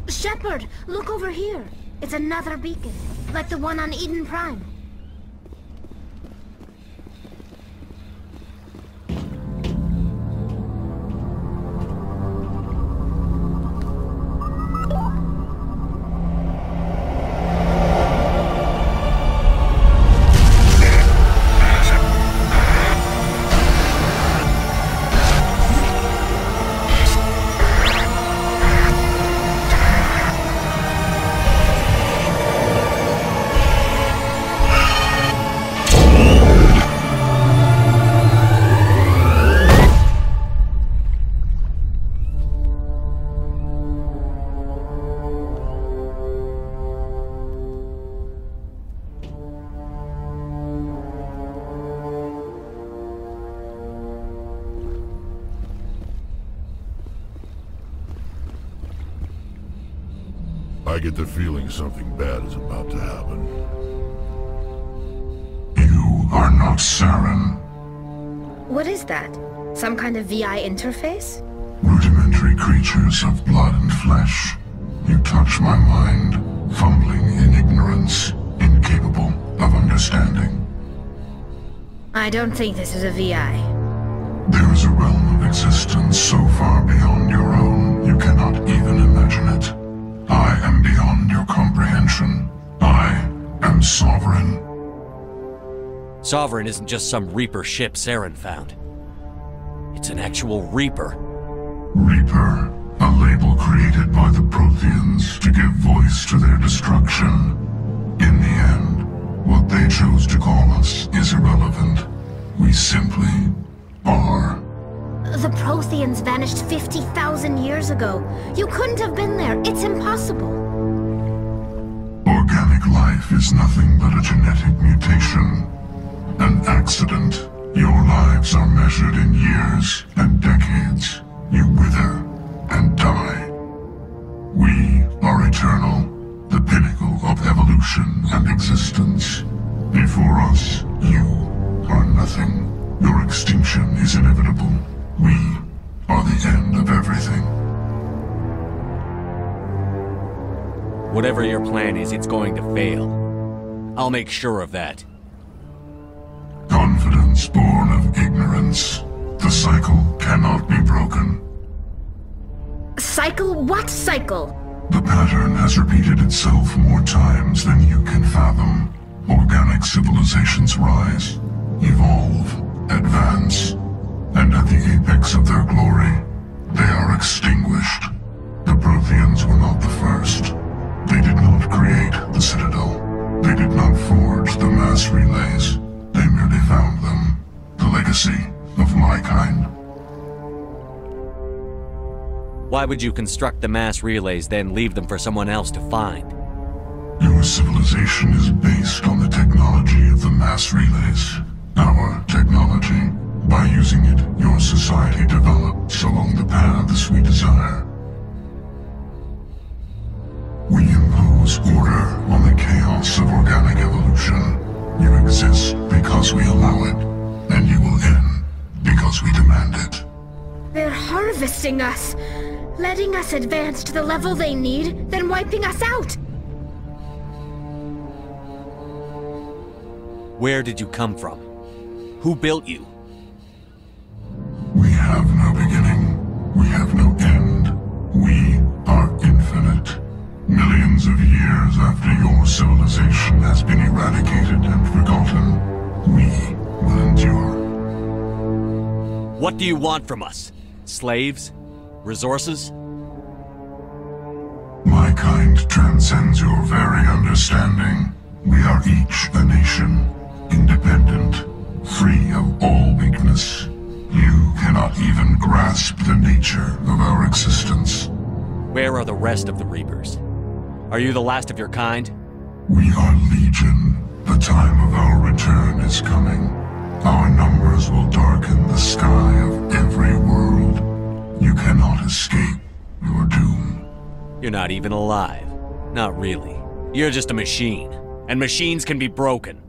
Shepard, look over here. It's another beacon, like the one on Eden Prime. I get the feeling something bad is about to happen. You are not Saren. What is that? Some kind of VI interface? Rudimentary creatures of blood and flesh. You touch my mind, fumbling in ignorance, incapable of understanding. I don't think this is a VI. There is a realm of existence so far beyond your own, you cannot even imagine it. I am beyond your comprehension. I am Sovereign. Sovereign isn't just some Reaper ship Saren found. It's an actual Reaper. Reaper, a label created by the Protheans to give voice to their destruction. In the end, what they chose to call us is irrelevant. We simply are. The Protheans vanished 50,000 years ago. You couldn't have been there. It's impossible. Organic life is nothing but a genetic mutation. An accident. Your lives are measured in years and decades. You wither and die. We are eternal, the pinnacle of evolution and existence. Before us, you are nothing. Your extinction is inevitable. We are the end of everything. Whatever your plan is, it's going to fail. I'll make sure of that. Confidence born of ignorance. The cycle cannot be broken. Cycle? What cycle? The pattern has repeated itself more times than you can fathom. Organic civilizations rise, evolve, advance, and at the apex of their glory, they are extinguished. The Protheans were not the first. They did not create the Citadel. They did not forge the mass relays. They merely found them. The legacy of my kind. Why would you construct the mass relays, then leave them for someone else to find? Your civilization is based on the technology of the mass relays. Our technology. By using it, your society develops along the paths we desire. We impose order on the chaos of organic evolution. You exist because we allow it, and you will end because we demand it. They're harvesting us, letting us advance to the level they need, then wiping us out. Where did you come from? Who built you? We have no beginning. We have no end. We are infinite. Millions of years after your civilization has been eradicated and forgotten, we will endure. What do you want from us? Slaves? Resources? My kind transcends your very understanding. We are each a nation, independent, free of all weakness. You cannot even grasp nature of our existence. Where are the rest of the Reapers? Are you the last of your kind? We are Legion. The time of our return is coming. Our numbers will darken the sky of every world. You cannot escape your doom. You're not even alive. Not really. You're just a machine. And machines can be broken.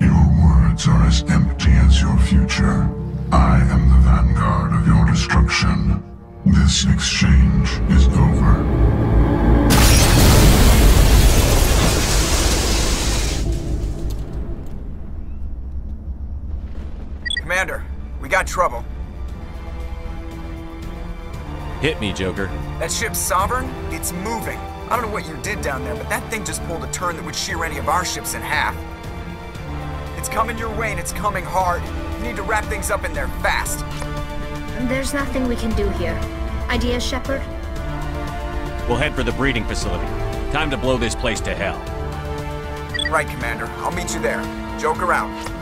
Your words are as empty as your future. I am the vanguard of your destruction. This exchange is over. Commander, we got trouble. Hit me, Joker. That ship's Sovereign? It's moving. I don't know what you did down there, but that thing just pulled a turn that would shear any of our ships in half. It's coming your way and it's coming hard. You need to wrap things up in there fast. There's nothing we can do here. Ideas, Shepard? We'll head for the breeding facility. Time to blow this place to hell. Right, Commander. I'll meet you there. Joker out.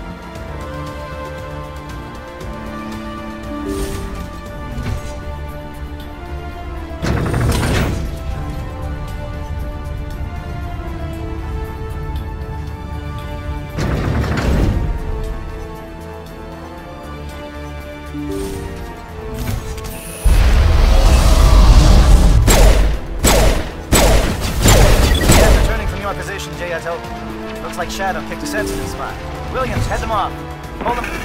Looks like Shadow picked a sensitive spot. Williams, head them off. Hold them.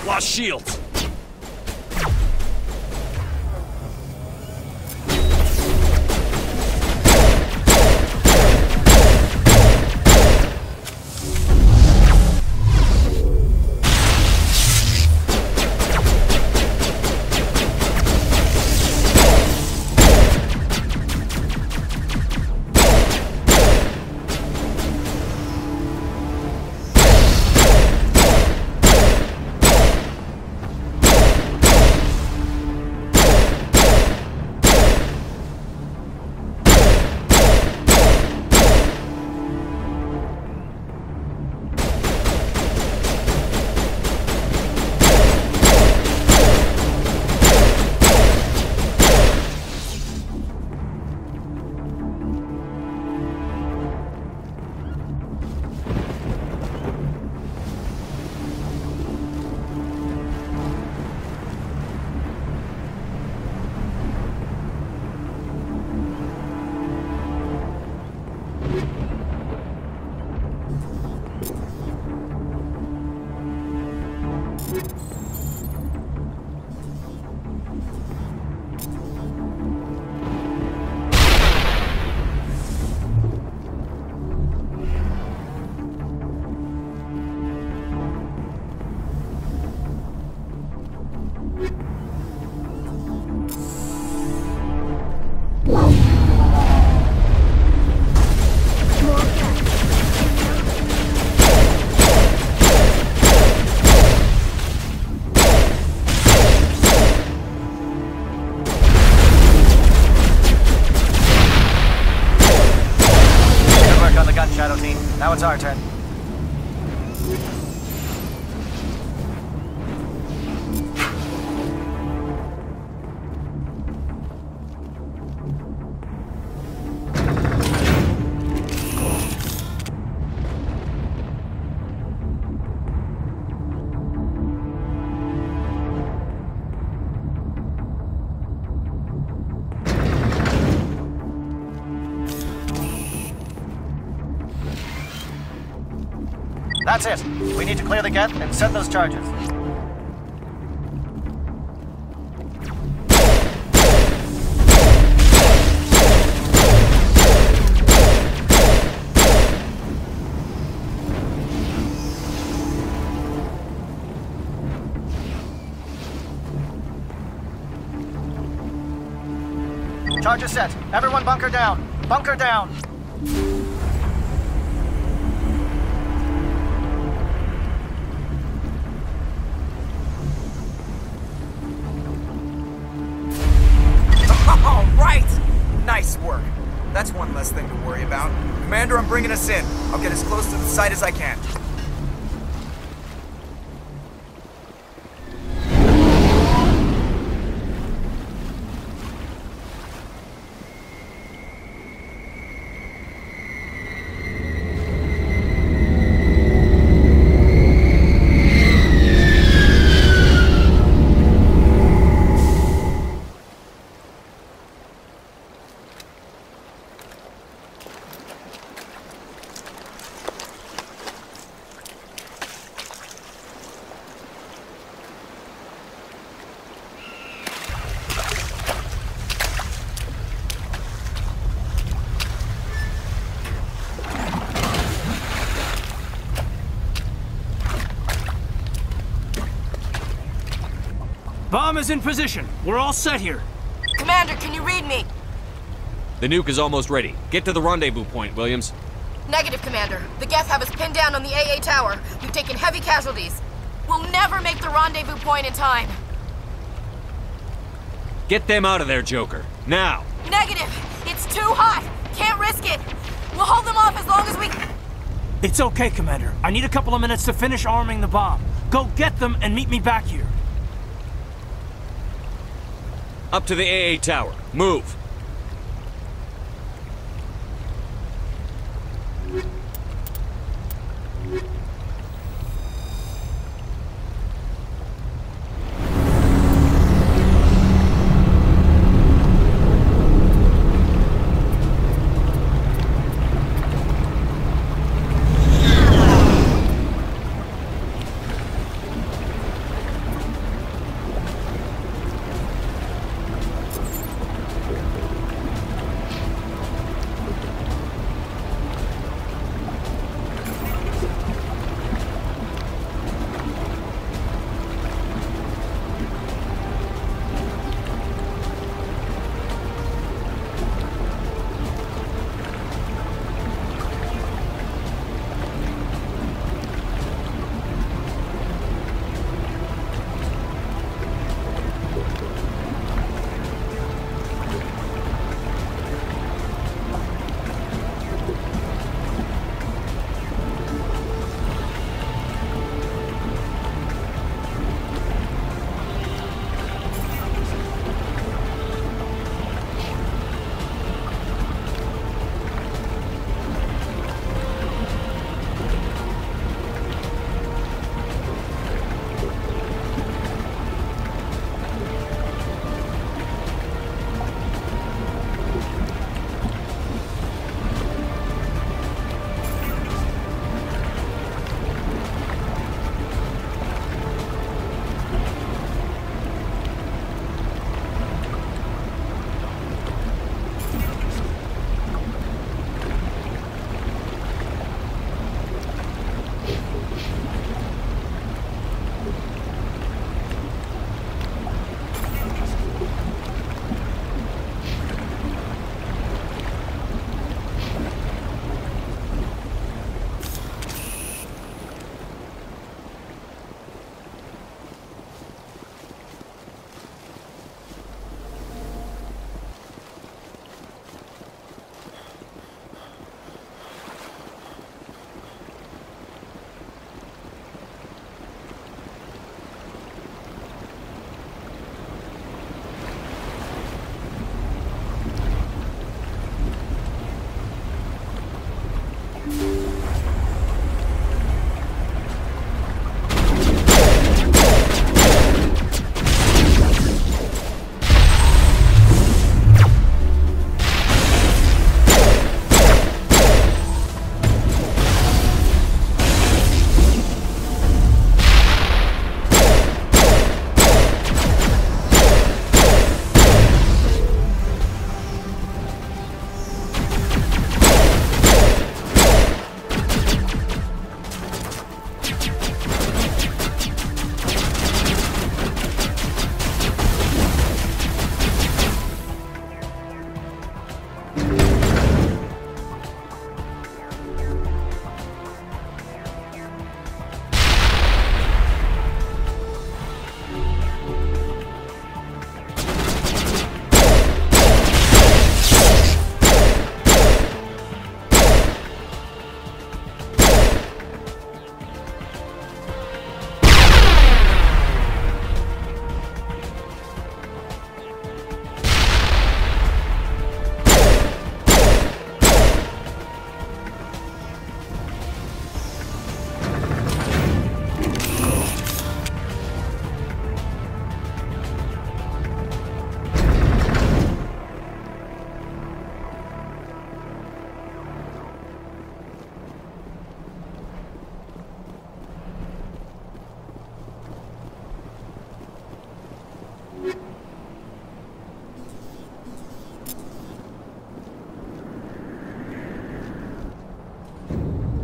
Lost shields! Shadow Team. Now it's our turn. That's it. We need to clear the gate and set those charges. Charges set. Everyone bunker down. Bunker down. All right! Nice work. That's one less thing to worry about. Commander, I'm bringing us in. I'll get as close to the site as I can. Bomb is in position. We're all set here. Commander, can you read me? The nuke is almost ready. Get to the rendezvous point, Williams. Negative, Commander. The Geth have us pinned down on the AA tower. We've taken heavy casualties. We'll never make the rendezvous point in time. Get them out of there, Joker. Now! Negative! It's too hot! Can't risk it! We'll hold them off as long as we... It's okay, Commander. I need a couple of minutes to finish arming the bomb. Go get them and meet me back here. Up to the AA tower. Move!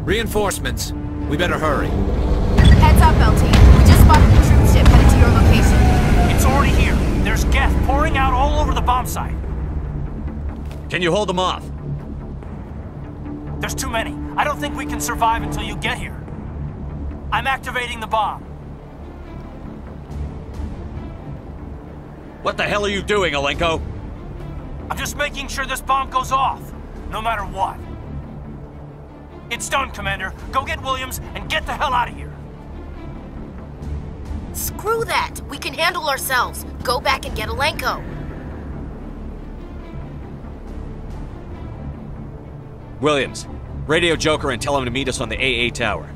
Reinforcements. We better hurry. Heads up, LT. We just spotted the troop ship headed to your location. It's already here. There's gas pouring out all over the bomb site. Can you hold them off? There's too many. I don't think we can survive until you get here. I'm activating the bomb. What the hell are you doing, Alenko? I'm just making sure this bomb goes off, no matter what. It's done, Commander. Go get Williams and get the hell out of here. Screw that. We can handle ourselves. Go back and get Alenko. Williams, radio Joker and tell him to meet us on the AA tower.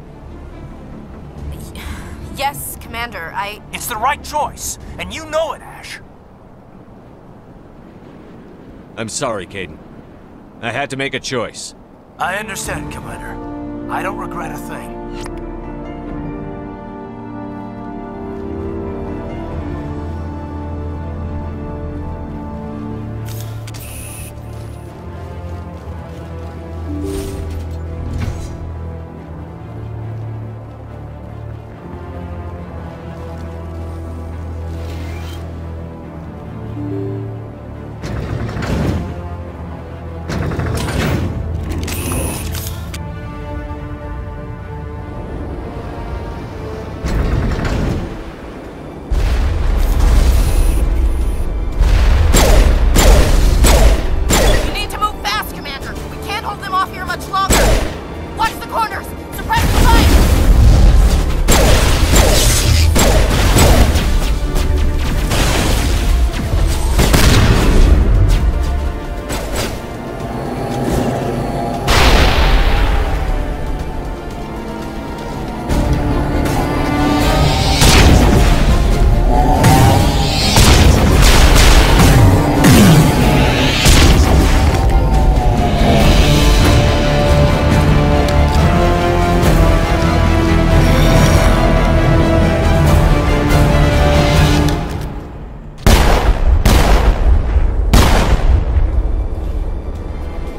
Yes, Commander, It's the right choice, and you know it, Ash. I'm sorry, Kaiden. I had to make a choice. I understand, Commander. I don't regret a thing.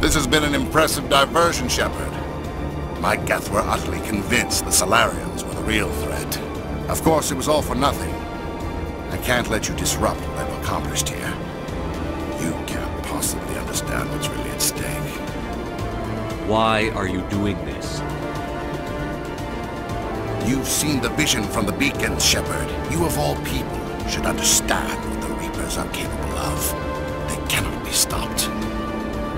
This has been an impressive diversion, Shepard. My Geth were utterly convinced the Solarians were the real threat. Of course, it was all for nothing. I can't let you disrupt what I've accomplished here. You can't possibly understand what's really at stake. Why are you doing this? You've seen the vision from the beacons, Shepard. You of all people should understand what the Reapers are capable of. They cannot be stopped.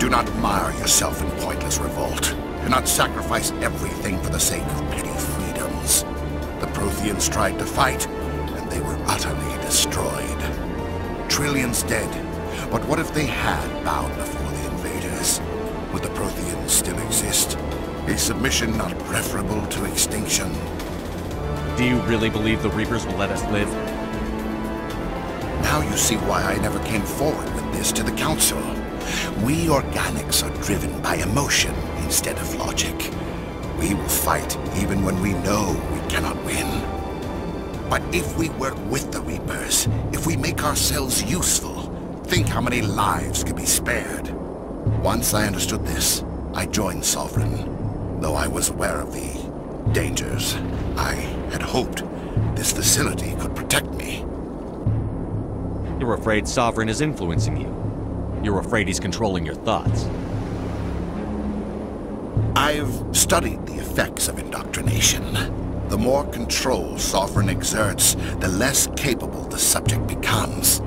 Do not mire yourself in pointless revolt. Do not sacrifice everything for the sake of petty freedoms. The Protheans tried to fight, and they were utterly destroyed. Trillions dead. But what if they had bowed before the invaders? Would the Protheans still exist? A submission not preferable to extinction? Do you really believe the Reapers will let us live? Now you see why I never came forward with this to the Council. We organics are driven by emotion instead of logic. We will fight even when we know we cannot win. But if we work with the Reapers, if we make ourselves useful, think how many lives could be spared. Once I understood this, I joined Sovereign. Though I was aware of the dangers, I had hoped this facility could protect me. You're afraid Sovereign is influencing you. You're afraid he's controlling your thoughts. I've studied the effects of indoctrination. The more control Sovereign exerts, the less capable the subject becomes.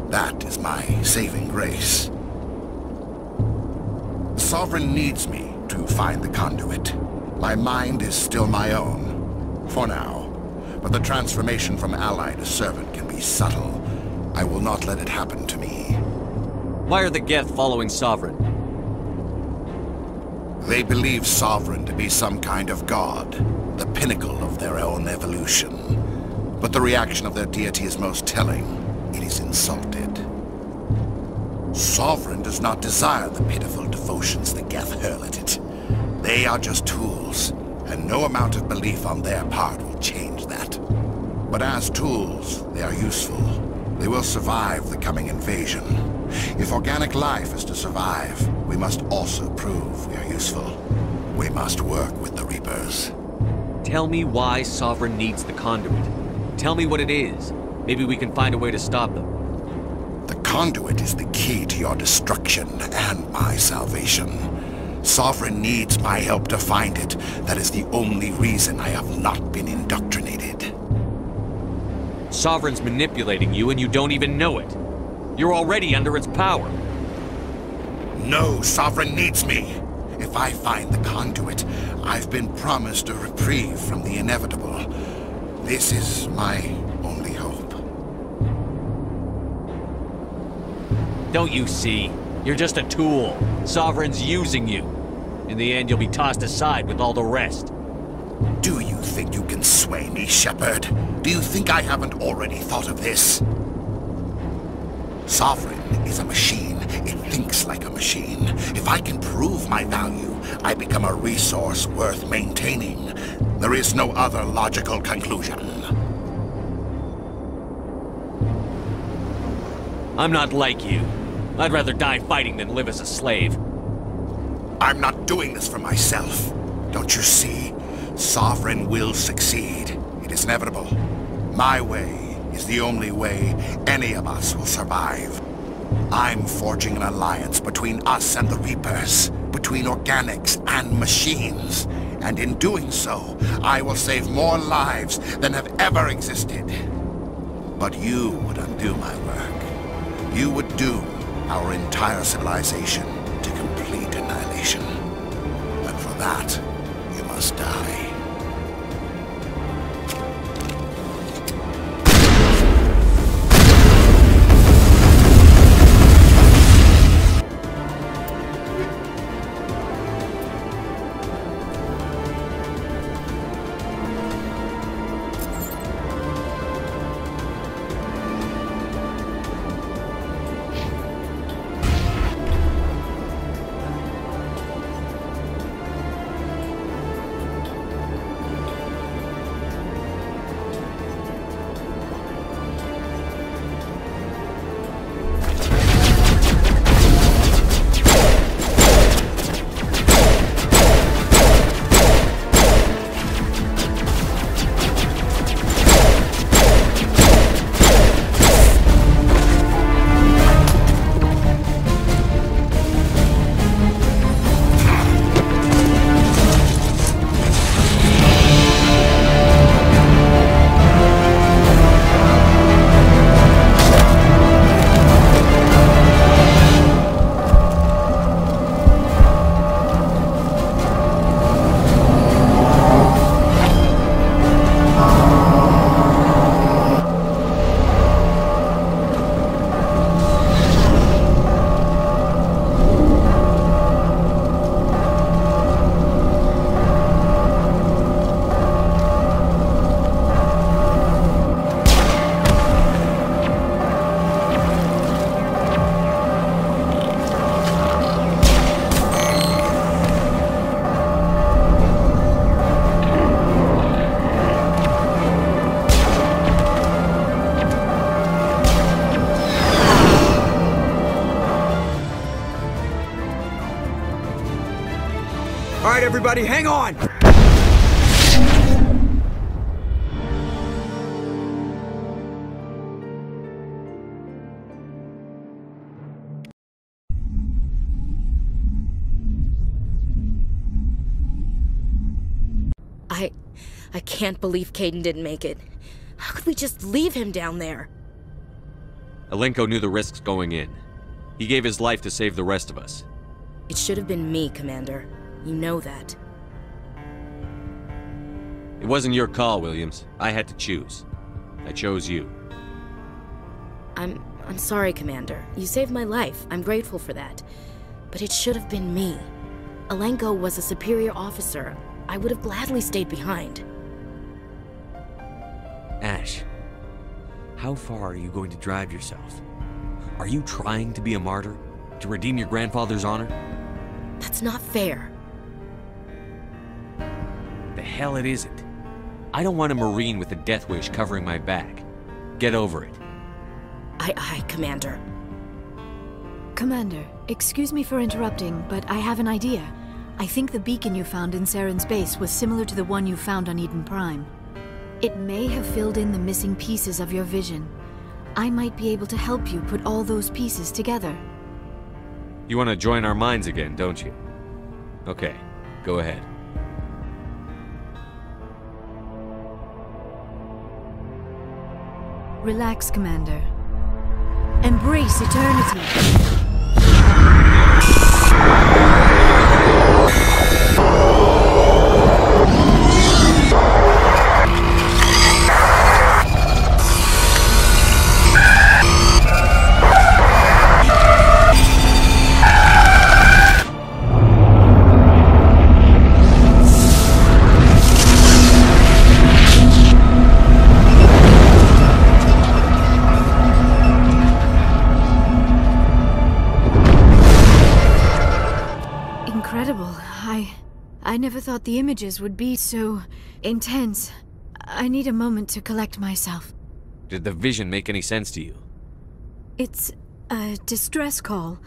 That is my saving grace. Sovereign needs me to find the conduit. My mind is still my own, for now. But the transformation from ally to servant can be subtle. I will not let it happen to me. Why are the Geth following Sovereign? They believe Sovereign to be some kind of god, the pinnacle of their own evolution. But the reaction of their deity is most telling. It is insulted. Sovereign does not desire the pitiful devotions the Geth hurl at it. They are just tools, and no amount of belief on their part will change that. But as tools, they are useful. They will survive the coming invasion. If organic life is to survive, we must also prove we are useful. We must work with the Reapers. Tell me why Sovereign needs the conduit. Tell me what it is. Maybe we can find a way to stop them. The conduit is the key to your destruction and my salvation. Sovereign needs my help to find it. That is the only reason I have not been indoctrinated. Sovereign's manipulating you and you don't even know it. You're already under its power. No, Sovereign needs me. If I find the conduit, I've been promised a reprieve from the inevitable. This is my only hope. Don't you see? You're just a tool. Sovereign's using you. In the end, you'll be tossed aside with all the rest. Do you think you can sway me, Shepard? Do you think I haven't already thought of this? Sovereign is a machine. It thinks like a machine. If I can prove my value, I become a resource worth maintaining. There is no other logical conclusion. I'm not like you. I'd rather die fighting than live as a slave. I'm not doing this for myself. Don't you see? Sovereign will succeed. It is inevitable. My way is the only way any of us will survive. I'm forging an alliance between us and the Reapers, between organics and machines. And in doing so, I will save more lives than have ever existed. But you would undo my work. You would doom our entire civilization to complete annihilation. And for that, you must die. Alright, everybody, hang on! I can't believe Kaiden didn't make it. How could we just leave him down there? Alenko knew the risks going in. He gave his life to save the rest of us. It should have been me, Commander. You know that. It wasn't your call, Williams. I had to choose. I chose you. I'm sorry, Commander. You saved my life. I'm grateful for that. But it should have been me. Alenko was a superior officer. I would have gladly stayed behind. Ash, how far are you going to drive yourself? Are you trying to be a martyr? To redeem your grandfather's honor? That's not fair. The hell it isn't. I don't want a Marine with a death wish covering my back. Get over it. Aye, Commander. Commander, excuse me for interrupting, but I have an idea. I think the beacon you found in Saren's base was similar to the one you found on Eden Prime. It may have filled in the missing pieces of your vision. I might be able to help you put all those pieces together. You want to join our minds again, don't you? Okay, go ahead. Relax, Commander. Embrace eternity. Incredible. I never thought the images would be so intense. I need a moment to collect myself. Did the vision make any sense to you? It's a distress call.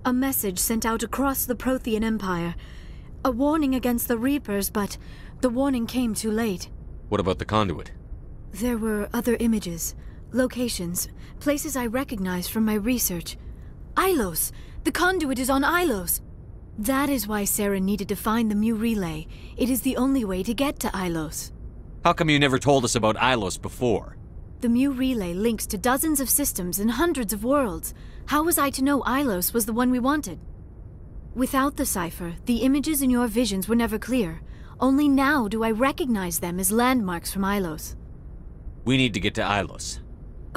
A message sent out across the Prothean Empire. A warning against the Reapers, but the warning came too late. What about the conduit? There were other images, locations, places I recognized from my research. Ilos! The conduit is on Ilos! That is why Saren needed to find the Mu Relay. It is the only way to get to Ilos. How come you never told us about Ilos before? The Mu Relay links to dozens of systems and hundreds of worlds. How was I to know Ilos was the one we wanted? Without the cipher, the images in your visions were never clear. Only now do I recognize them as landmarks from Ilos. We need to get to Ilos.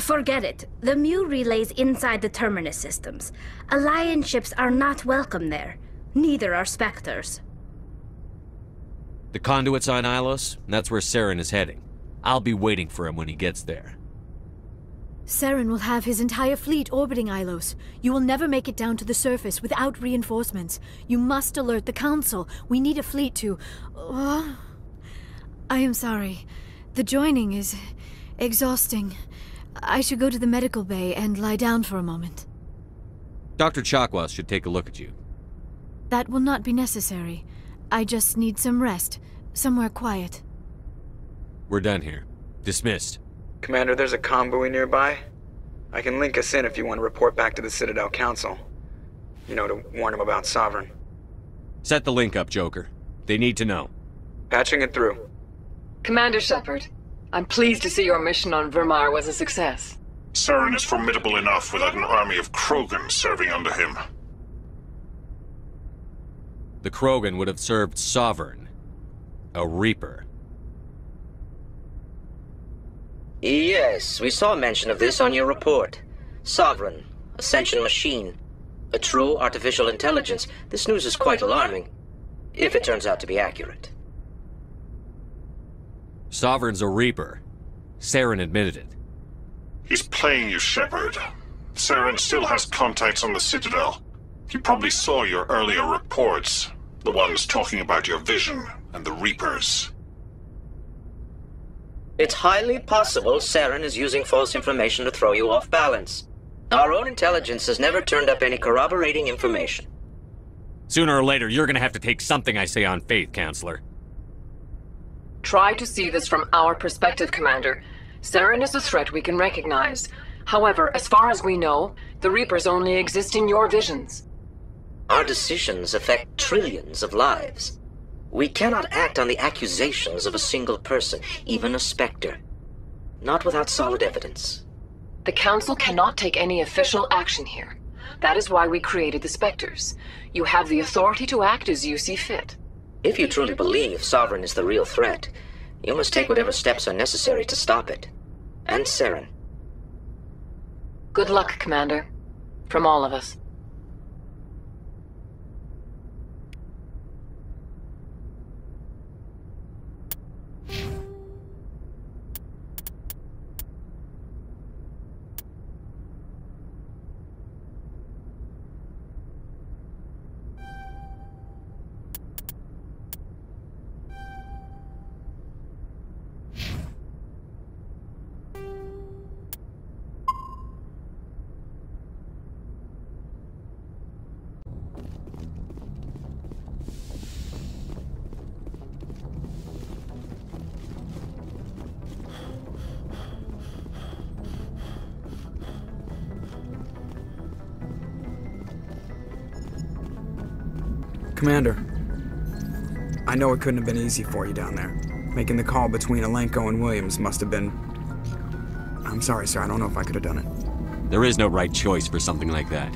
Forget it. The Mu Relay's inside the Terminus systems. Alliance ships are not welcome there. Neither are Spectres. The conduit's on Ilos, and that's where Saren is heading. I'll be waiting for him when he gets there. Saren will have his entire fleet orbiting Ilos. You will never make it down to the surface without reinforcements. You must alert the Council. We need a fleet to... I am sorry. The joining is exhausting. I should go to the medical bay and lie down for a moment. Dr. Chakwas should take a look at you. That will not be necessary. I just need some rest. Somewhere quiet. We're done here. Dismissed. Commander, there's a convoy nearby. I can link us in if you want to report back to the Citadel Council. You know, to warn them about Sovereign. Set the link up, Joker. They need to know. Patching it through. Commander Shepard, I'm pleased to see your mission on Vermar was a success. Saren is formidable enough without an army of Krogan serving under him. The Krogan would have served Sovereign. A Reaper. Yes, we saw mention of this on your report. Sovereign, Ascension machine, a true artificial intelligence. This news is quite alarming, if it turns out to be accurate. Sovereign's a Reaper. Saren admitted it. He's playing you, Shepard. Saren still has contacts on the Citadel. He probably saw your earlier reports. The ones talking about your vision and the Reapers. It's highly possible Saren is using false information to throw you off balance. Our own intelligence has never turned up any corroborating information. Sooner or later, you're gonna have to take something I say on faith, Counselor. Try to see this from our perspective, Commander. Saren is a threat we can recognize. However, as far as we know, the Reapers only exist in your visions. Our decisions affect trillions of lives. We cannot act on the accusations of a single person, even a Spectre. Not without solid evidence. The Council cannot take any official action here. That is why we created the Spectres. You have the authority to act as you see fit. If you truly believe Sovereign is the real threat, you must take whatever steps are necessary to stop it. And Saren. Good luck, Commander. From all of us. Commander, I know it couldn't have been easy for you down there. Making the call between Alenko and Williams must have been... I'm sorry, sir. I don't know if I could have done it. There is no right choice for something like that.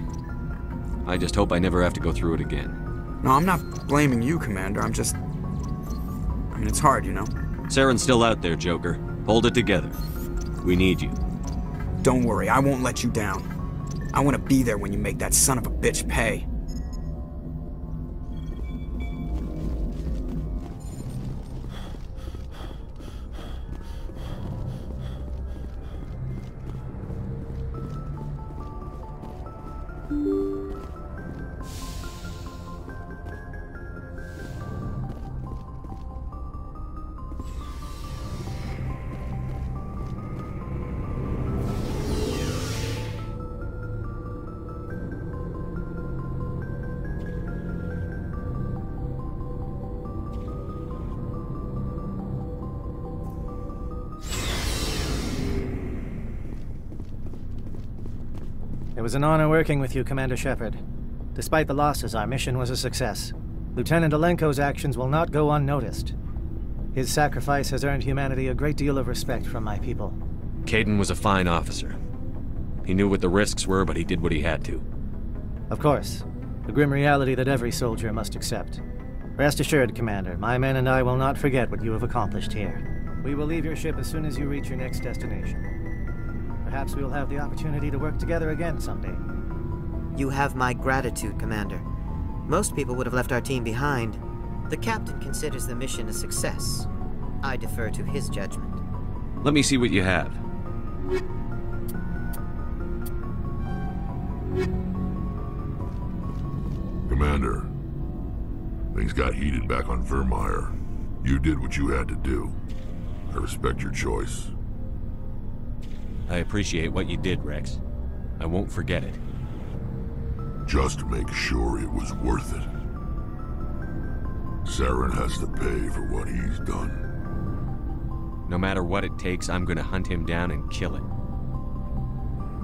I just hope I never have to go through it again. No, I'm not blaming you, Commander. I'm just... I mean, it's hard, you know? Saren's still out there, Joker. Hold it together. We need you. Don't worry, I won't let you down. I want to be there when you make that son of a bitch pay. It was an honor working with you, Commander Shepard. Despite the losses, our mission was a success. Lieutenant Alenko's actions will not go unnoticed. His sacrifice has earned humanity a great deal of respect from my people. Kaiden was a fine officer. He knew what the risks were, but he did what he had to. Of course. The grim reality that every soldier must accept. Rest assured, Commander, my men and I will not forget what you have accomplished here. We will leave your ship as soon as you reach your next destination. Perhaps we will have the opportunity to work together again someday. You have my gratitude, Commander. Most people would have left our team behind. The captain considers the mission a success. I defer to his judgment. Let me see what you have. Commander, things got heated back on Vermeer. You did what you had to do. I respect your choice. I appreciate what you did, Rex. I won't forget it. Just make sure it was worth it. Saren has to pay for what he's done. No matter what it takes, I'm gonna hunt him down and kill it.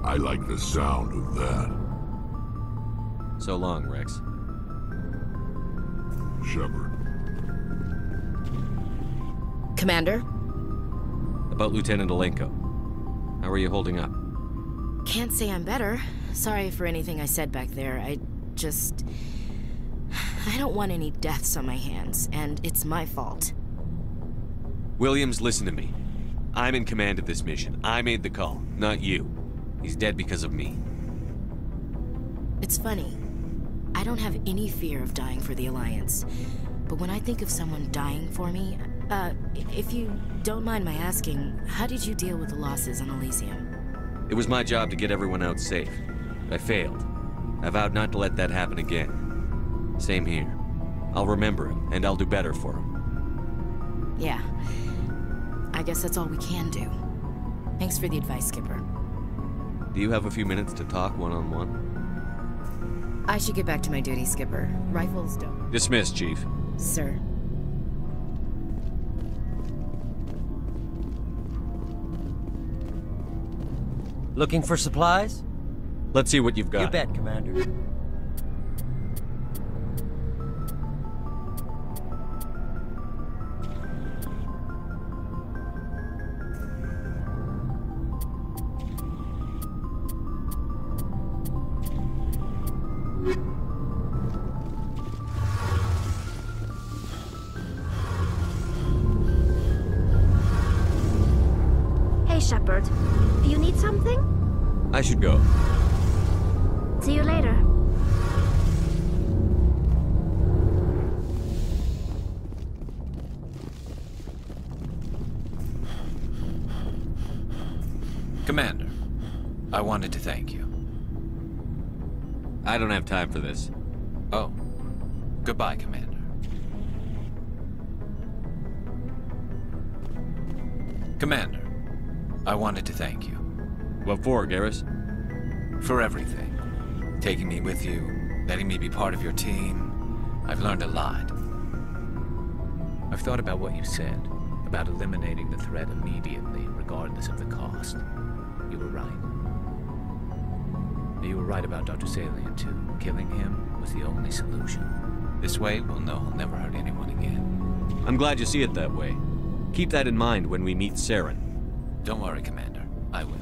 I like the sound of that. So long, Rex. Shepard. Commander? About Lieutenant Alenko. How are you holding up? Can't say I'm better. Sorry for anything I said back there. I don't want any deaths on my hands, and it's my fault. Williams, listen to me. I'm in command of this mission. I made the call, not you. He's dead because of me. It's funny. I don't have any fear of dying for the Alliance. But when I think of someone dying for me, if you don't mind my asking, how did you deal with the losses on Elysium? It was my job to get everyone out safe. I failed. I vowed not to let that happen again. Same here. I'll remember him, and I'll do better for him. Yeah. I guess that's all we can do. Thanks for the advice, Skipper. Do you have a few minutes to talk one-on-one? I should get back to my duty, Skipper. Rifles don't... Dismissed, Chief. Sir. Looking for supplies? Let's see what you've got. You bet, Commander. Hey, Shepard. Do you need something? I should go. See you later. Commander, I wanted to thank you. I don't have time for this. Oh. Goodbye, Commander. Commander, I wanted to thank you. What for, Garrus? For everything. Taking me with you, letting me be part of your team. I've learned a lot. I've thought about what you said, about eliminating the threat immediately, regardless of the cost. You were right. You were right about Dr. Salian, too. Killing him was the only solution. This way, we'll know he'll never hurt anyone again. I'm glad you see it that way. Keep that in mind when we meet Saren. Don't worry, Commander. I will.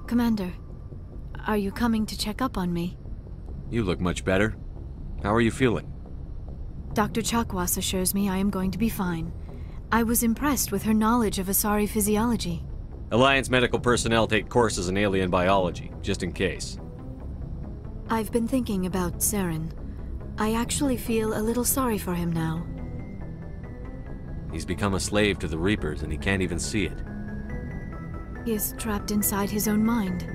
Commander, are you coming to check up on me? You look much better. How are you feeling? Dr. Chakwas assures me I am going to be fine. I was impressed with her knowledge of Asari physiology. Alliance medical personnel take courses in alien biology, just in case. I've been thinking about Saren. I actually feel a little sorry for him now. He's become a slave to the Reapers and he can't even see it. He is trapped inside his own mind.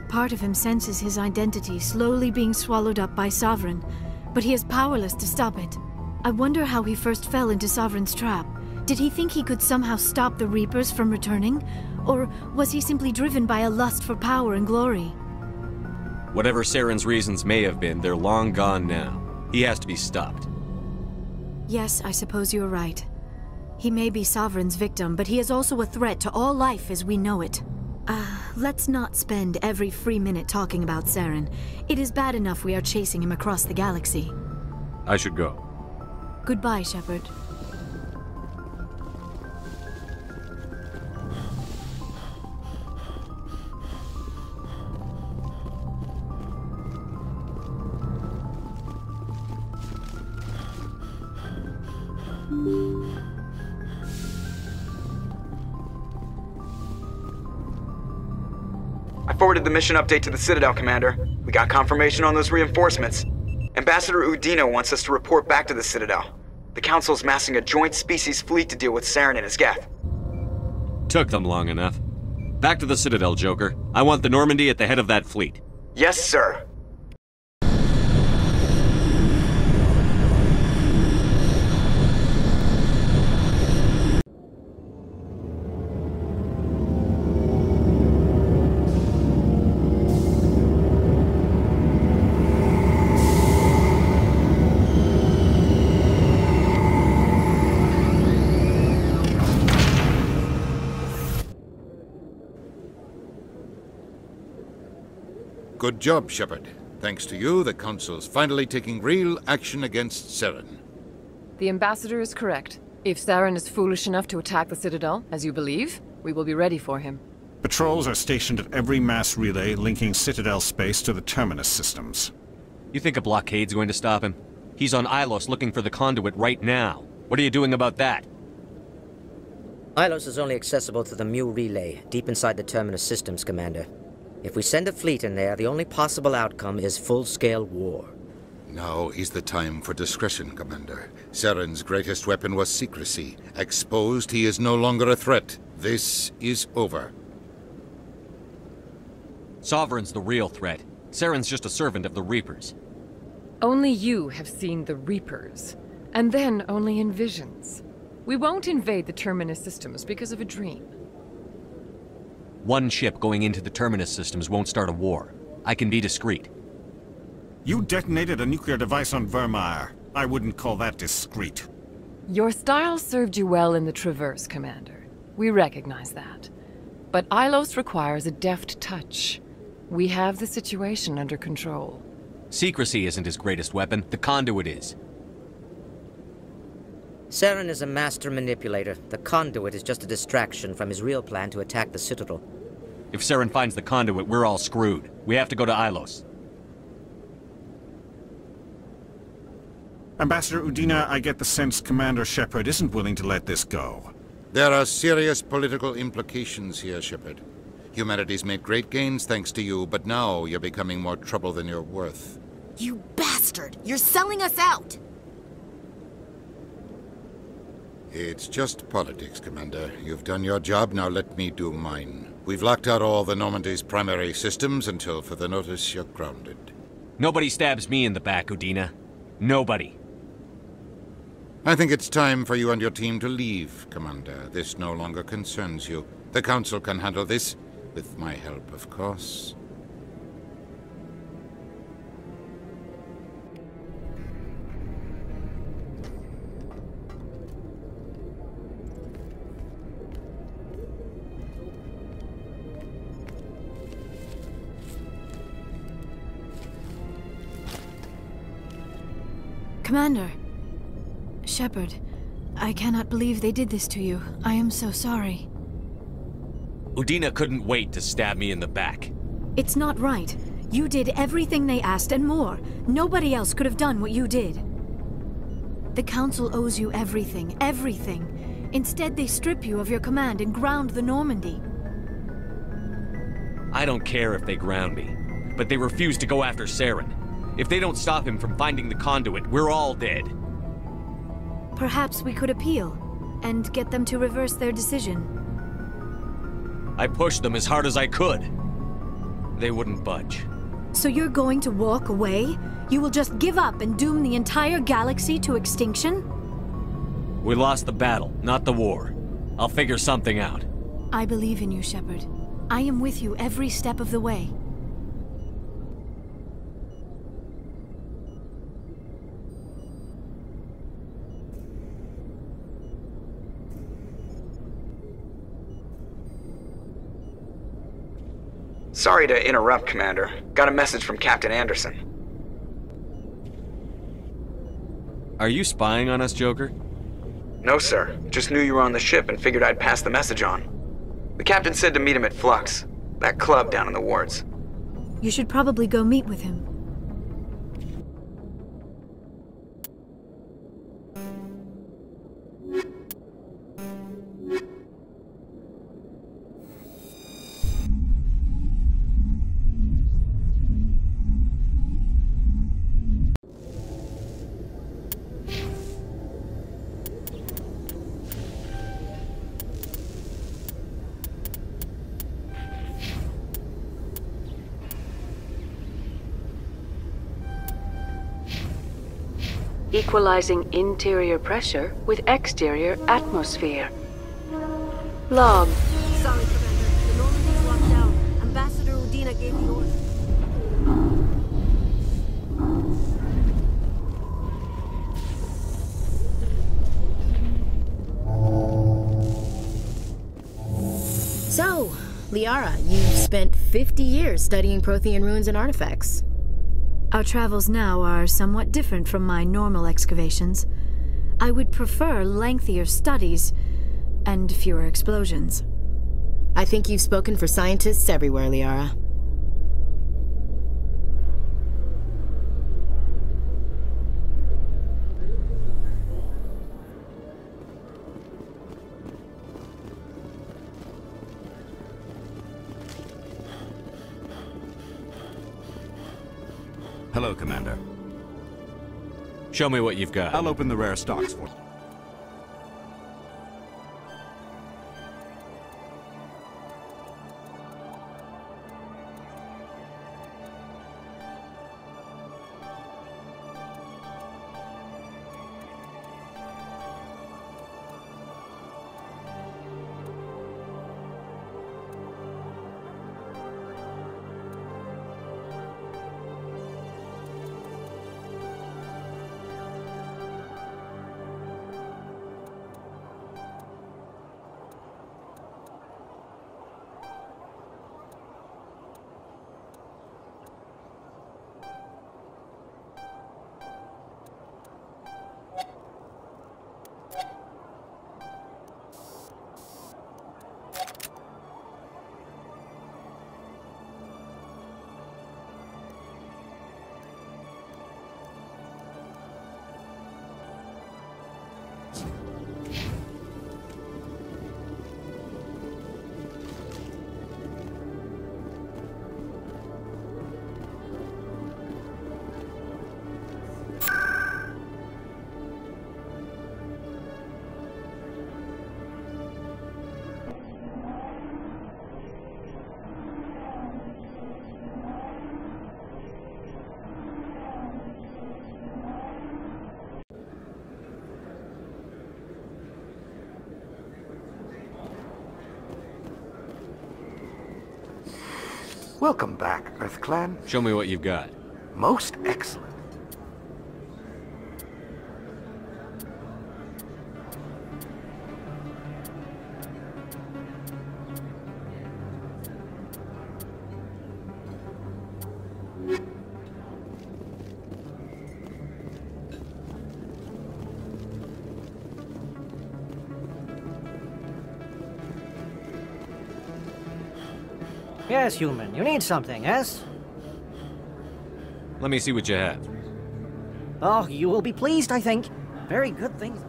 Part of him senses his identity slowly being swallowed up by Sovereign, but he is powerless to stop it. I wonder how he first fell into Sovereign's trap. Did he think he could somehow stop the Reapers from returning? Or was he simply driven by a lust for power and glory? Whatever Saren's reasons may have been, they're long gone now. He has to be stopped. Yes, I suppose you're right. He may be Sovereign's victim, but he is also a threat to all life as we know it. Let's not spend every free minute talking about Saren. It is bad enough we are chasing him across the galaxy. I should go. Goodbye, Shepard. I forwarded the mission update to the Citadel, Commander. We got confirmation on those reinforcements. Ambassador Udina wants us to report back to the Citadel. The Council's massing a joint species fleet to deal with Saren and his Geth. Took them long enough. Back to the Citadel, Joker. I want the Normandy at the head of that fleet. Yes, sir. Good job, Shepard. Thanks to you, the Council's finally taking real action against Saren. The Ambassador is correct. If Saren is foolish enough to attack the Citadel, as you believe, we will be ready for him. Patrols are stationed at every mass relay linking Citadel space to the Terminus systems. You think a blockade's going to stop him? He's on Ilos looking for the conduit right now. What are you doing about that? Ilos is only accessible to the Mu relay, deep inside the Terminus systems, Commander. If we send a fleet in there, the only possible outcome is full-scale war. Now is the time for discretion, Commander. Saren's greatest weapon was secrecy. Exposed, he is no longer a threat. This is over. Sovereign's the real threat. Saren's just a servant of the Reapers. Only you have seen the Reapers, and then only in visions. We won't invade the Terminus systems because of a dream. One ship going into the Terminus systems won't start a war. I can be discreet. You detonated a nuclear device on Vermeer. I wouldn't call that discreet. Your style served you well in the Traverse, Commander. We recognize that. But Ilos requires a deft touch. We have the situation under control. Secrecy isn't his greatest weapon. The conduit is. Saren is a master manipulator. The conduit is just a distraction from his real plan to attack the Citadel. If Saren finds the conduit, we're all screwed. We have to go to Ilos. Ambassador Udina, I get the sense Commander Shepard isn't willing to let this go. There are serious political implications here, Shepard. Humanity's made great gains thanks to you, but now you're becoming more trouble than you're worth. You bastard! You're selling us out! It's just politics, Commander. You've done your job, now let me do mine. We've locked out all the Normandy's primary systems until further notice you're grounded. Nobody stabs me in the back, Udina. Nobody. I think it's time for you and your team to leave, Commander. This no longer concerns you. The Council can handle this, with my help, of course. Commander. Shepard, I cannot believe they did this to you. I am so sorry. Udina couldn't wait to stab me in the back. It's not right. You did everything they asked and more. Nobody else could have done what you did. The Council owes you everything, everything. Instead, they strip you of your command and ground the Normandy. I don't care if they ground me, but they refuse to go after Saren. If they don't stop him from finding the conduit, we're all dead. Perhaps we could appeal, and get them to reverse their decision. I pushed them as hard as I could. They wouldn't budge. So you're going to walk away? You will just give up and doom the entire galaxy to extinction? We lost the battle, not the war. I'll figure something out. I believe in you, Shepard. I am with you every step of the way. Sorry to interrupt, Commander. Got a message from Captain Anderson. Are you spying on us, Joker? No, sir. Just knew you were on the ship and figured I'd pass the message on. The captain said to meet him at Flux, that club down in the wards. You should probably go meet with him. Equalizing interior pressure with exterior atmosphere. Log. Sorry, Commander. The Normandy's locked down. Ambassador Udina gave the order. So, Liara, you've spent 50 years studying Prothean ruins and artifacts. Our travels now are somewhat different from my normal excavations. I would prefer lengthier studies and fewer explosions. I think you've spoken for scientists everywhere, Liara. Hello, Commander. Show me what you've got. I'll open the rare stocks for you. Welcome back, Earth Clan. Show me what you've got. Most excellent. Yes, human. You need something, yes? Let me see what you have. Oh, you will be pleased, I think. Very good things.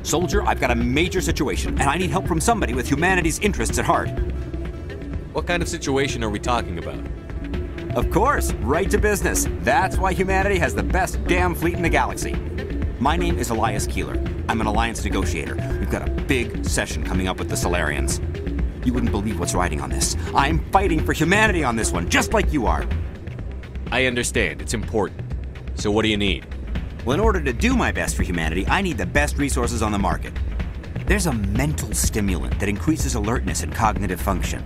Soldier, I've got a major situation, and I need help from somebody with humanity's interests at heart. What kind of situation are we talking about? Of course, right to business. That's why humanity has the best damn fleet in the galaxy. My name is Elias Keeler. I'm an alliance negotiator. We've got a big session coming up with the Solarians. You wouldn't believe what's riding on this. I'm fighting for humanity on this one, just like you are. I understand. It's important. So what do you need? Well, in order to do my best for humanity, I need the best resources on the market. There's a mental stimulant that increases alertness and cognitive function.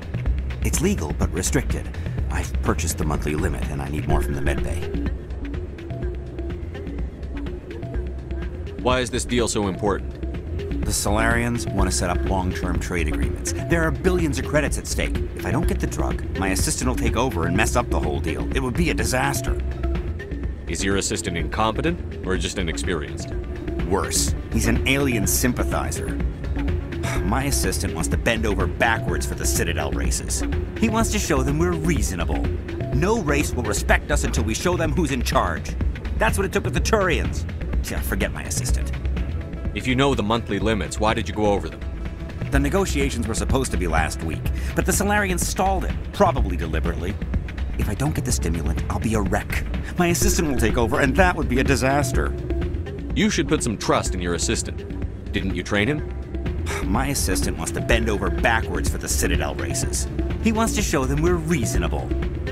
It's legal, but restricted. I've purchased the monthly limit, and I need more from the medbay. Why is this deal so important? The Solarians want to set up long-term trade agreements. There are billions of credits at stake. If I don't get the drug, my assistant will take over and mess up the whole deal. It would be a disaster. Is your assistant incompetent, or just inexperienced? Worse, he's an alien sympathizer. My assistant wants to bend over backwards for the Citadel races. He wants to show them we're reasonable. No race will respect us until we show them who's in charge. That's what it took with the Turians. Yeah, forget my assistant. If you know the monthly limits, why did you go over them? The negotiations were supposed to be last week, but the Solarians stalled it, probably deliberately. If I don't get the stimulant, I'll be a wreck. My assistant will take over, and that would be a disaster. You should put some trust in your assistant. Didn't you train him? My assistant wants to bend over backwards for the Citadel races. He wants to show them we're reasonable.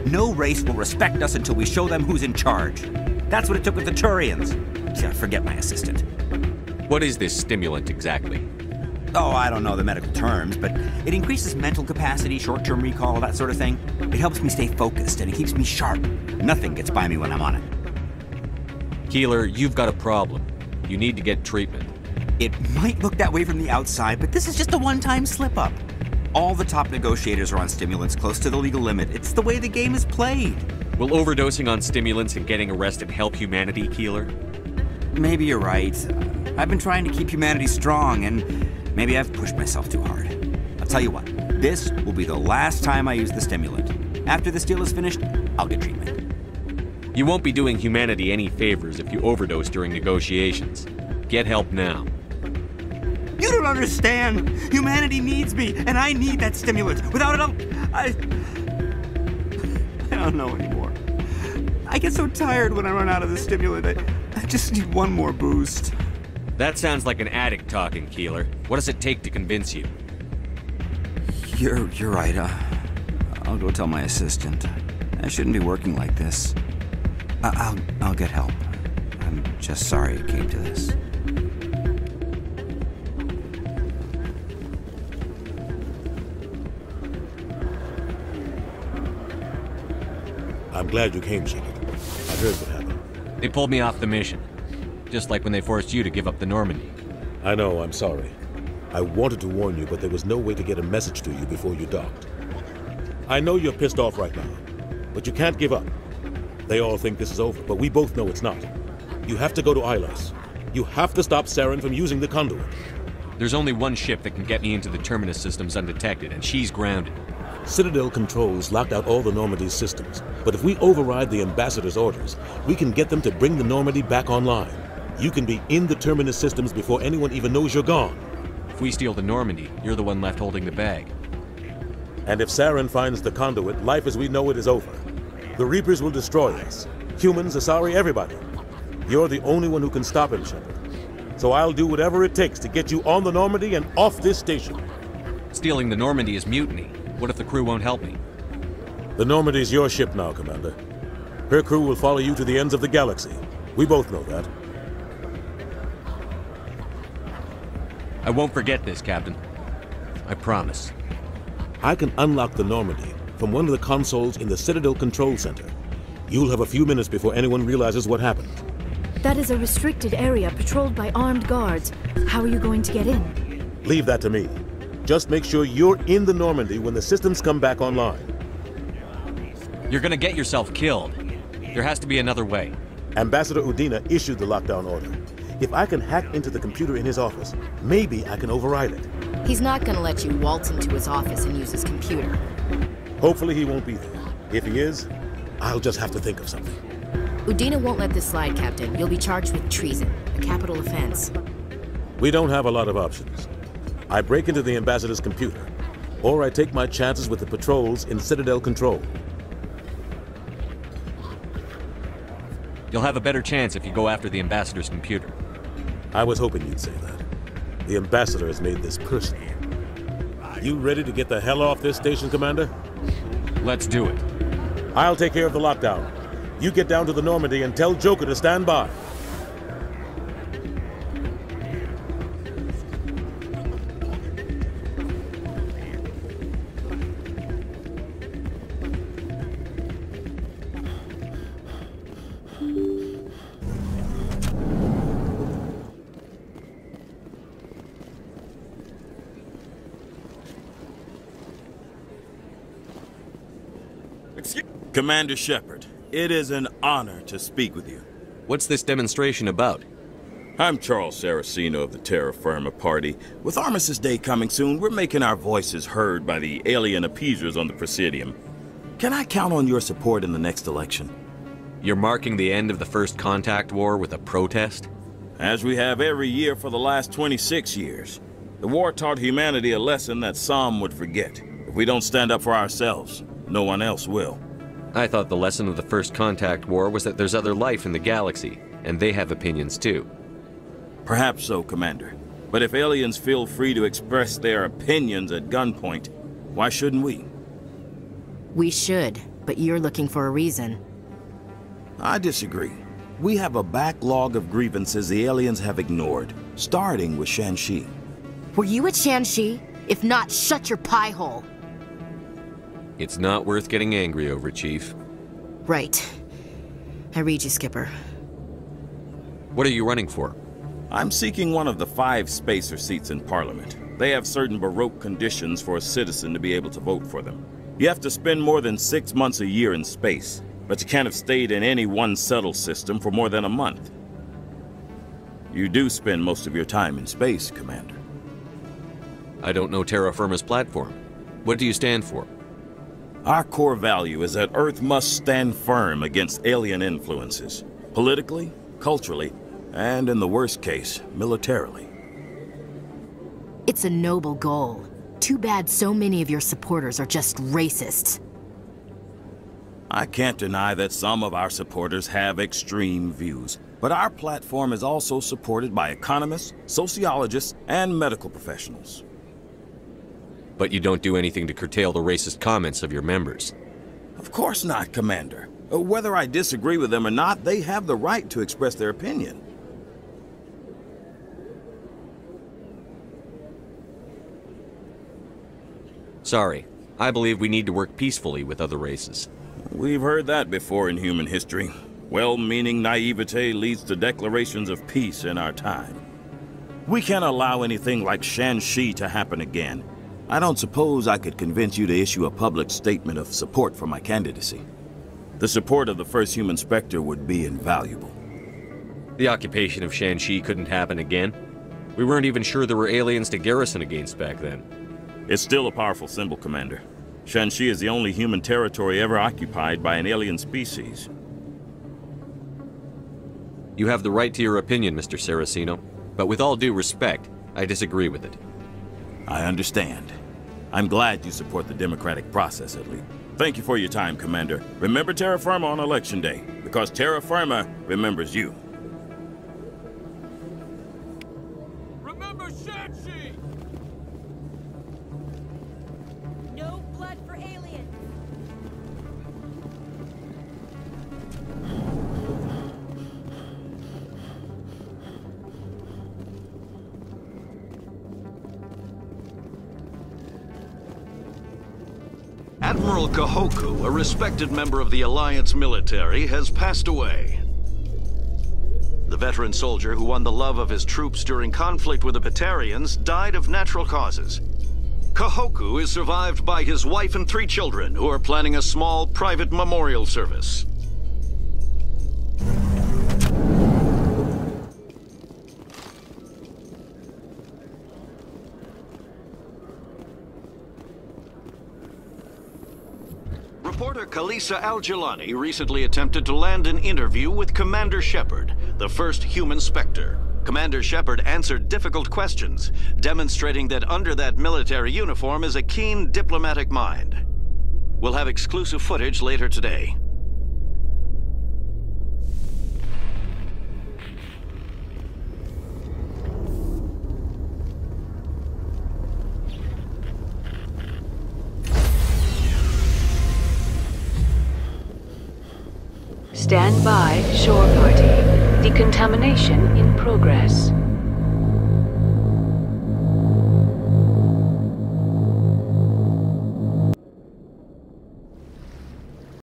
No race will respect us until we show them who's in charge. That's what it took with the Turians. Yeah, forget my assistant. What is this stimulant exactly? Oh, I don't know the medical terms, but it increases mental capacity, short-term recall, that sort of thing. It helps me stay focused, and it keeps me sharp. Nothing gets by me when I'm on it. Keeler, you've got a problem. You need to get treatment. It might look that way from the outside, but this is just a one-time slip-up. All the top negotiators are on stimulants close to the legal limit. It's the way the game is played. Will overdosing on stimulants and getting arrested help humanity, Keeler? Maybe you're right. I've been trying to keep humanity strong, and maybe I've pushed myself too hard. I'll tell you what, this will be the last time I use the stimulant. After this deal is finished, I'll get treatment. You won't be doing humanity any favors if you overdose during negotiations. Get help now. You don't understand! Humanity needs me, and I need that stimulant. Without it, I don't know anymore. I get so tired when I run out of the stimulant. I just need one more boost. That sounds like an addict talking, Keeler. What does it take to convince you? You're right. I'll go tell my assistant. I shouldn't be working like this. I'll get help. I'm just sorry it came to this. I'm glad you came, Shepard. I heard what happened. They pulled me off the mission. Just like when they forced you to give up the Normandy. I know, I'm sorry. I wanted to warn you, but there was no way to get a message to you before you docked. I know you're pissed off right now, but you can't give up. They all think this is over, but we both know it's not. You have to go to Ilos. You have to stop Saren from using the conduit. There's only one ship that can get me into the Terminus systems undetected, and she's grounded. Citadel controls locked out all the Normandy's systems, but if we override the Ambassador's orders, we can get them to bring the Normandy back online. You can be in the Terminus systems before anyone even knows you're gone. If we steal the Normandy, you're the one left holding the bag. And if Saren finds the conduit, life as we know it is over. The Reapers will destroy us. Humans, Asari, everybody. You're the only one who can stop him, Shepard. So I'll do whatever it takes to get you on the Normandy and off this station. Stealing the Normandy is mutiny. What if the crew won't help me? The Normandy's your ship now, Commander. Her crew will follow you to the ends of the galaxy. We both know that. I won't forget this, Captain. I promise. I can unlock the Normandy from one of the consoles in the Citadel Control Center. You'll have a few minutes before anyone realizes what happened. That is a restricted area patrolled by armed guards. How are you going to get in? Leave that to me. Just make sure you're in the Normandy when the systems come back online. You're gonna get yourself killed. There has to be another way. Ambassador Udina issued the lockdown order. If I can hack into the computer in his office, maybe I can override it. He's not gonna let you waltz into his office and use his computer. Hopefully he won't be there. If he is, I'll just have to think of something. Udina won't let this slide, Captain. You'll be charged with treason, a capital offense. We don't have a lot of options. I break into the Ambassador's computer, or I take my chances with the patrols in Citadel Control. You'll have a better chance if you go after the Ambassador's computer. I was hoping you'd say that. The Ambassador has made this personal. You ready to get the hell off this station, Commander? Let's do it. I'll take care of the lockdown. You get down to the Normandy and tell Joker to stand by. Commander Shepard, it is an honor to speak with you. What's this demonstration about? I'm Charles Saraceno of the Terra Firma Party. With Armistice Day coming soon, we're making our voices heard by the alien appeasers on the Presidium. Can I count on your support in the next election? You're marking the end of the First Contact War with a protest? As we have every year for the last 26 years. The war taught humanity a lesson that some would forget. If we don't stand up for ourselves, no one else will. I thought the lesson of the First Contact War was that there's other life in the galaxy, and they have opinions too. Perhaps so, Commander. But if aliens feel free to express their opinions at gunpoint, why shouldn't we? We should, but you're looking for a reason. I disagree. We have a backlog of grievances the aliens have ignored, starting with Shanxi. Were you at Shanxi? If not, shut your pie hole. It's not worth getting angry over, Chief. Right. I read you, Skipper. What are you running for? I'm seeking one of the 5 spacer seats in Parliament. They have certain Baroque conditions for a citizen to be able to vote for them. You have to spend more than 6 months a year in space, but you can't have stayed in any one settled system for more than a month. You do spend most of your time in space, Commander. I don't know Terra Firma's platform. What do you stand for? Our core value is that Earth must stand firm against alien influences. Politically, culturally, and in the worst case, militarily. It's a noble goal. Too bad so many of your supporters are just racists. I can't deny that some of our supporters have extreme views, but our platform is also supported by economists, sociologists, and medical professionals. But you don't do anything to curtail the racist comments of your members. Of course not, Commander. Whether I disagree with them or not, they have the right to express their opinion. Sorry. I believe we need to work peacefully with other races. We've heard that before in human history. Well-meaning naivete leads to declarations of peace in our time. We can't allow anything like Shanxi to happen again. I don't suppose I could convince you to issue a public statement of support for my candidacy. The support of the first human Spectre would be invaluable. The occupation of Shanxi couldn't happen again. We weren't even sure there were aliens to garrison against back then. It's still a powerful symbol, Commander. Shanxi is the only human territory ever occupied by an alien species. You have the right to your opinion, Mr. Saraceno, but with all due respect, I disagree with it. I understand. I'm glad you support the democratic process, at least. Thank you for your time, Commander. Remember Terra Firma on Election Day, because Terra Firma remembers you. Remember Shanxi! No blood for aliens! Admiral Kahoku, a respected member of the Alliance military, has passed away. The veteran soldier who won the love of his troops during conflict with the Batarians died of natural causes. Kahoku is survived by his wife and 3 children, who are planning a small private memorial service. Reporter Kalisa Al-Jilani recently attempted to land an interview with Commander Shepard, the first human Spectre. Commander Shepard answered difficult questions, demonstrating that under that military uniform is a keen diplomatic mind. We'll have exclusive footage later today. Stand by, shore party. Decontamination in progress.